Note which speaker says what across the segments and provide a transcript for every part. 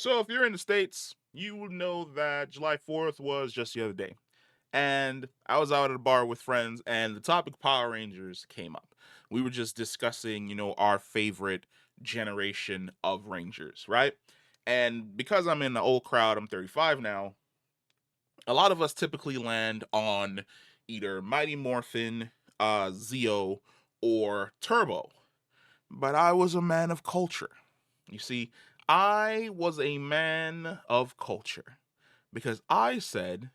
Speaker 1: So if you're in the States, you would know that July 4th was just the other day. And I was out at a bar with friends, and the topic Power Rangers came up. We were just discussing, our favorite generation of Rangers, right? And because I'm in the old crowd, I'm 35 now, a lot of us typically land on either Mighty Morphin, Zeo, or Turbo. But I was a man of culture. You see, I was a man of culture because I said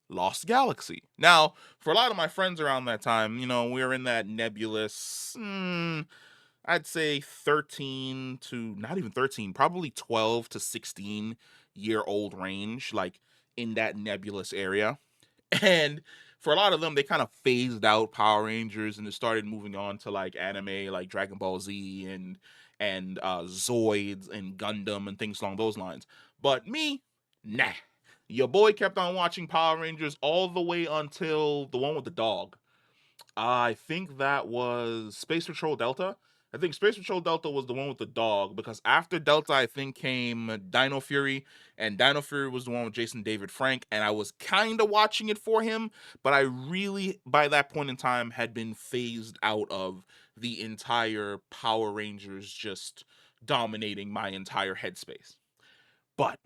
Speaker 1: Lost Galaxy. Now, for a lot of my friends around that time, we were in that nebulous, I'd say 13 to not even 13, probably 12 to 16-year-old range, like in that nebulous area. And for a lot of them, they kind of phased out Power Rangers and it started moving on to like anime like Dragon Ball Z and Zoids and Gundam and things along those lines. But me, nah. Your boy kept on watching Power Rangers all the way until the one with the dog. I think that was Space Patrol Delta. I think Space Patrol Delta was the one with the dog because after Delta, I think came Dino Fury, and Dino Fury was the one with Jason David Frank, and I was kind of watching it for him, but I really, by that point in time, had been phased out of the entire Power Rangers just dominating my entire headspace. But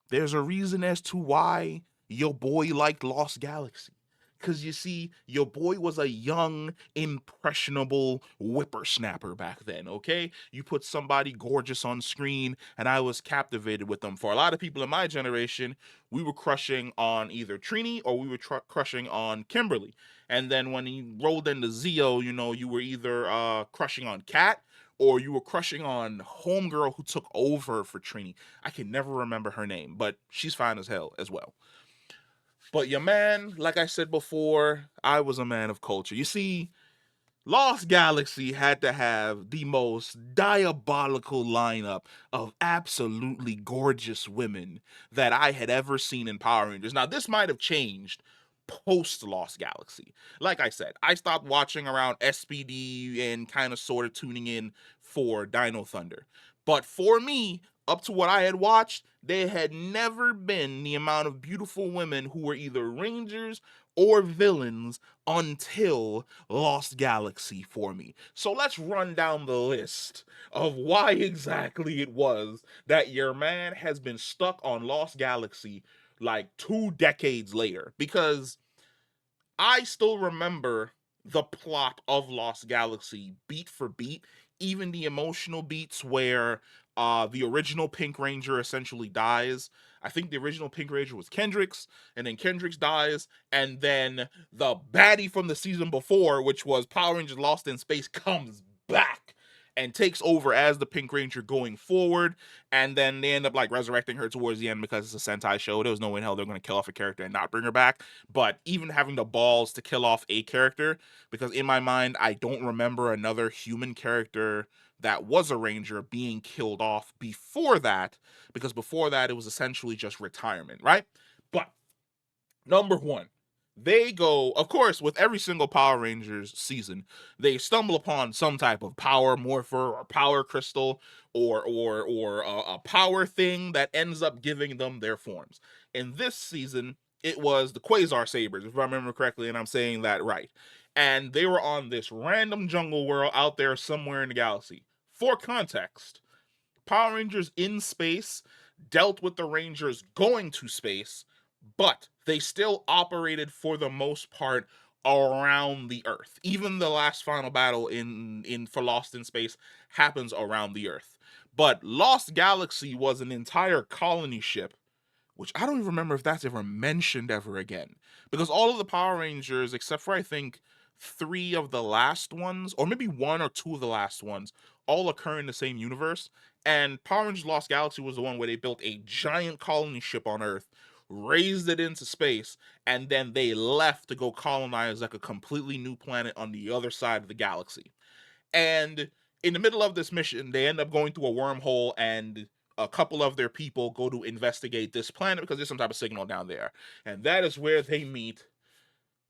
Speaker 1: there's a reason as to why your boy liked Lost Galaxy. Because you see, your boy was a young, impressionable whippersnapper back then, okay? You put somebody gorgeous on screen, and I was captivated with them. For a lot of people in my generation, we were crushing on either Trini or we were crushing on Kimberly. And then when he rolled into Zeo, you were either crushing on Kat or you were crushing on Homegirl who took over for Trini. I can never remember her name, but she's fine as hell as well. But your man, like I said before, I was a man of culture. You see, Lost Galaxy had to have the most diabolical lineup of absolutely gorgeous women that I had ever seen in Power Rangers. Now, this might have changed post Lost Galaxy. Like I said, I stopped watching around SPD and kind of sort of tuning in for Dino Thunder. But for me, up to what I had watched, there had never been the amount of beautiful women who were either Rangers or villains until Lost Galaxy for me. So let's run down the list of why exactly it was that your man has been stuck on Lost Galaxy like 2 decades later. Because I still remember the plot of Lost Galaxy beat for beat, even the emotional beats where the original Pink Ranger essentially dies. I think the original Pink Ranger was Kendricks, and then Kendricks dies, and then the baddie from the season before, which was Power Rangers Lost in Space, comes back and takes over as the Pink Ranger going forward. And then they end up like resurrecting her towards the end because it's a Sentai show. There was no way in hell they're going to kill off a character and not bring her back. But even having the balls to kill off a character, because in my mind, I don't remember another human character that was a ranger being killed off before that, because before that, it was essentially just retirement, right? But number one, they go, of course, with every single Power Rangers season, they stumble upon some type of power morpher or power crystal or a power thing that ends up giving them their forms. In this season, it was the Quasar Sabers, if I remember correctly, and I'm saying that right. And they were on this random jungle world out there somewhere in the galaxy. For context, Power Rangers in space dealt with the Rangers going to space, but they still operated for the most part around the Earth. Even the last final battle in for Lost in Space happens around the Earth. But Lost Galaxy was an entire colony ship, which I don't even remember if that's ever mentioned ever again. Because all of the Power Rangers, except for I think 3 of the last ones, or maybe 1 or 2 of the last ones, all occur in the same universe. And Power Rangers Lost Galaxy was the one where they built a giant colony ship on Earth, raised it into space, and then they left to go colonize like a completely new planet on the other side of the galaxy. And in the middle of this mission, they end up going through a wormhole, and a couple of their people go to investigate this planet because there's some type of signal down there. And that is where they meet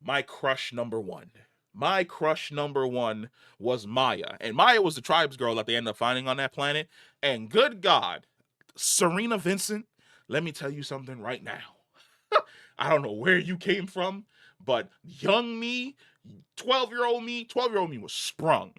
Speaker 1: my crush number one. My crush number one was Maya. And Maya was the tribes girl that they ended up finding on that planet. And good God, Serena Vincent, let me tell you something right now. I don't know where you came from, but young me, 12-year-old me was sprung.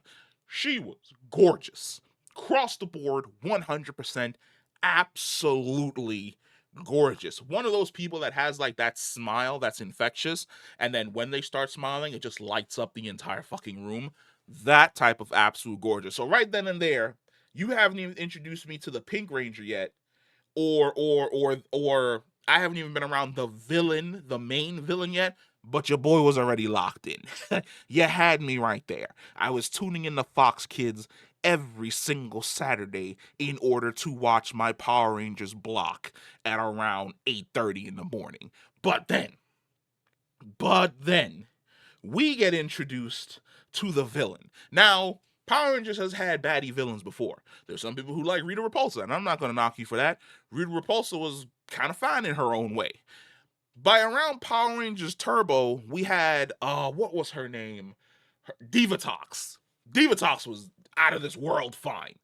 Speaker 1: She was gorgeous. Across the board, 100%, absolutely gorgeous. One of those people that has like that smile that's infectious, and then when they start smiling, it just lights up the entire fucking room. That type of absolute gorgeous. So right then and there, you haven't even introduced me to the Pink Ranger yet, or I haven't even been around the villain, the main villain yet, but your boy was already locked in. You had me right there. I was tuning in to Fox Kids every single Saturday in order to watch my Power Rangers block at around 8:30 in the morning. But then we get introduced to the villain. Now, Power Rangers has had baddie villains before. There's some people who like Rita Repulsa, and I'm not going to knock you for that. Rita Repulsa was kind of fine in her own way. By around Power Rangers Turbo, we had, what was her name? Divatox. Divatox was out of this world fine.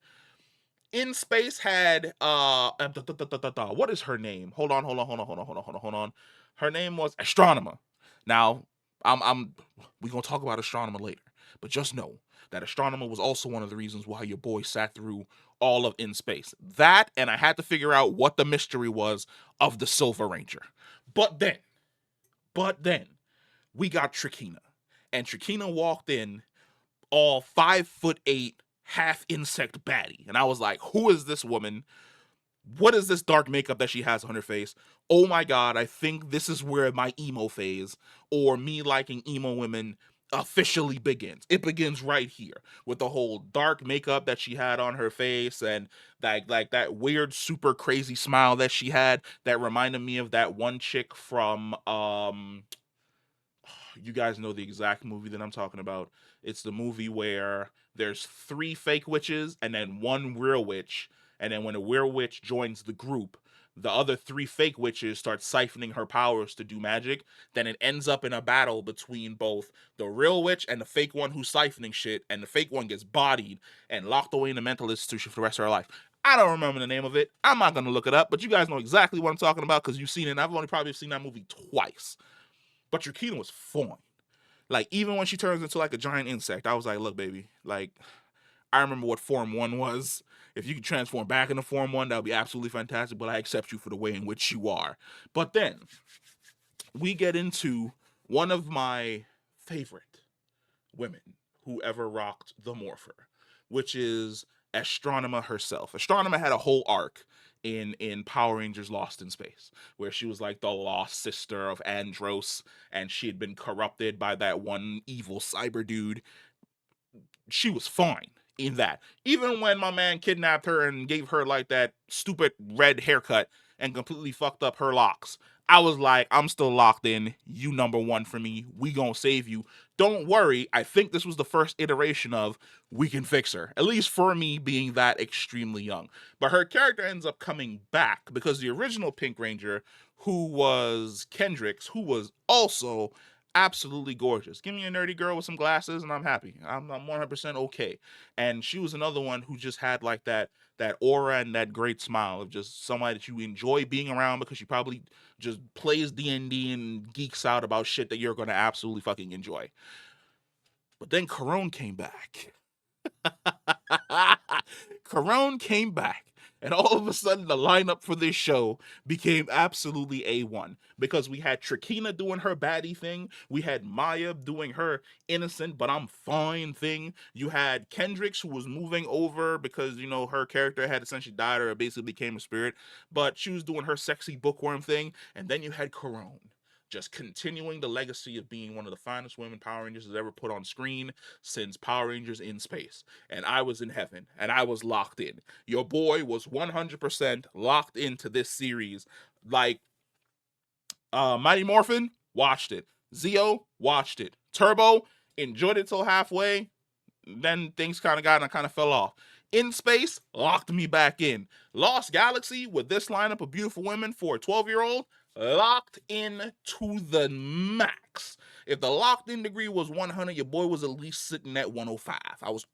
Speaker 1: In Space had, what is her name? Hold on. Her name was Astronomer. Now, we gonna talk about Astronomer later, but just know that Astronomer was also one of the reasons why your boy sat through all of In Space. That, and I had to figure out what the mystery was of the Silver Ranger. But then, we got Trakina, and Trakina walked in all 5'8", half insect baddie, and I was like, who is this woman? What is this dark makeup that she has on her face? Oh my god, I think this is where my emo phase, or me liking emo women, officially begins. It begins right here with the whole dark makeup that she had on her face, and that weird super crazy smile that she had that reminded me of that one chick from you guys know the exact movie that I'm talking about. It's the movie where there's 3 fake witches and then 1 real witch. And then when a real witch joins the group, the other 3 fake witches start siphoning her powers to do magic. Then it ends up in a battle between both the real witch and the fake one who's siphoning shit. And the fake one gets bodied and locked away in a mental institution for the rest of her life. I don't remember the name of it. I'm not going to look it up, but you guys know exactly what I'm talking about because you've seen it. And I've only probably seen that movie twice. But Yukina was fun. Like, even when she turns into like a giant insect, I was like, look, baby, like, I remember what Form 1 was. If you could transform back into Form 1, that would be absolutely fantastic, but I accept you for the way in which you are. But then, we get into one of my favorite women who ever rocked the Morpher, which is Astronema herself. Astronema had a whole arc in Power Rangers Lost in Space, where she was like the lost sister of Andros, and she had been corrupted by that one evil cyber dude. She was fine in that. Even when my man kidnapped her and gave her like that stupid red haircut and completely fucked up her locks, I was like, I'm still locked in. You number one for me. We gonna save you. Don't worry. I think this was the first iteration of we can fix her. At least for me being that extremely young. But her character ends up coming back because the original Pink Ranger, who was Kendricks, who was also absolutely gorgeous. Give me a nerdy girl with some glasses and I'm happy. I'm 100% okay. And she was another one who just had like that aura and that great smile of just somebody that you enjoy being around because she probably just plays D&D and geeks out about shit that you're going to absolutely fucking enjoy. But then Corone came back. Corone came back. And all of a sudden, the lineup for this show became absolutely A1 because we had Trakina doing her baddie thing. We had Maya doing her innocent, but I'm fine thing. You had Kendricks, who was moving over because, you know, her character had essentially died or basically became a spirit, but she was doing her sexy bookworm thing. And then you had Corone, just continuing the legacy of being one of the finest women Power Rangers has ever put on screen since Power Rangers in Space. And I was in heaven, and I was locked in. Your boy was 100% locked into this series. Like, Mighty Morphin, watched it. Zeo, watched it. Turbo, enjoyed it till halfway. Then things kind of fell off. In Space, locked me back in. Lost Galaxy with this lineup of beautiful women for a 12-year-old, Locked in to the max. If the locked in degree was 100, your boy was at least sitting at 105. I was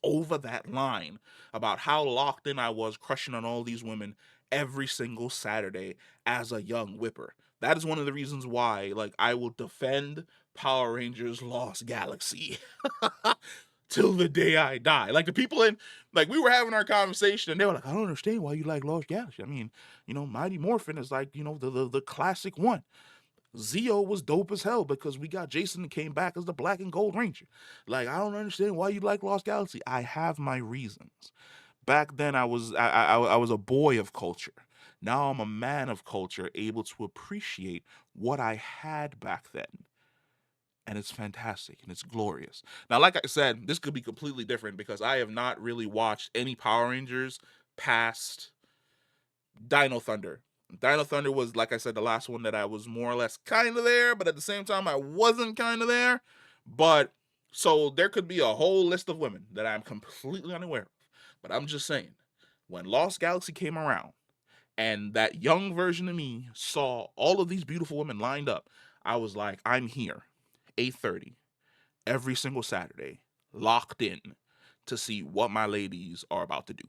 Speaker 1: over that line about how locked in I was, crushing on all these women every single Saturday as a young whipper. That is one of the reasons why, like, I will defend Power Rangers Lost Galaxy till the day I die. Like, the people in, like, we were having our conversation and they were like, I don't understand why you like Lost Galaxy. I mean, Mighty Morphin is like, the classic one. Zeo was dope as hell because we got Jason that came back as the Black and Gold Ranger. Like, I don't understand why you like Lost Galaxy. I have my reasons. Back then, I was a boy of culture. Now I'm a man of culture, able to appreciate what I had back then, and it's fantastic and it's glorious. Now, like I said, this could be completely different because I have not really watched any Power Rangers past Dino Thunder. Dino Thunder was, like I said, the last one that I was more or less kind of there, but at the same time, I wasn't kind of there. But so there could be a whole list of women that I'm completely unaware of. But I'm just saying, when Lost Galaxy came around and that young version of me saw all of these beautiful women lined up, I was like, I'm here, 8:30 every single Saturday, locked in to see what my ladies are about to do.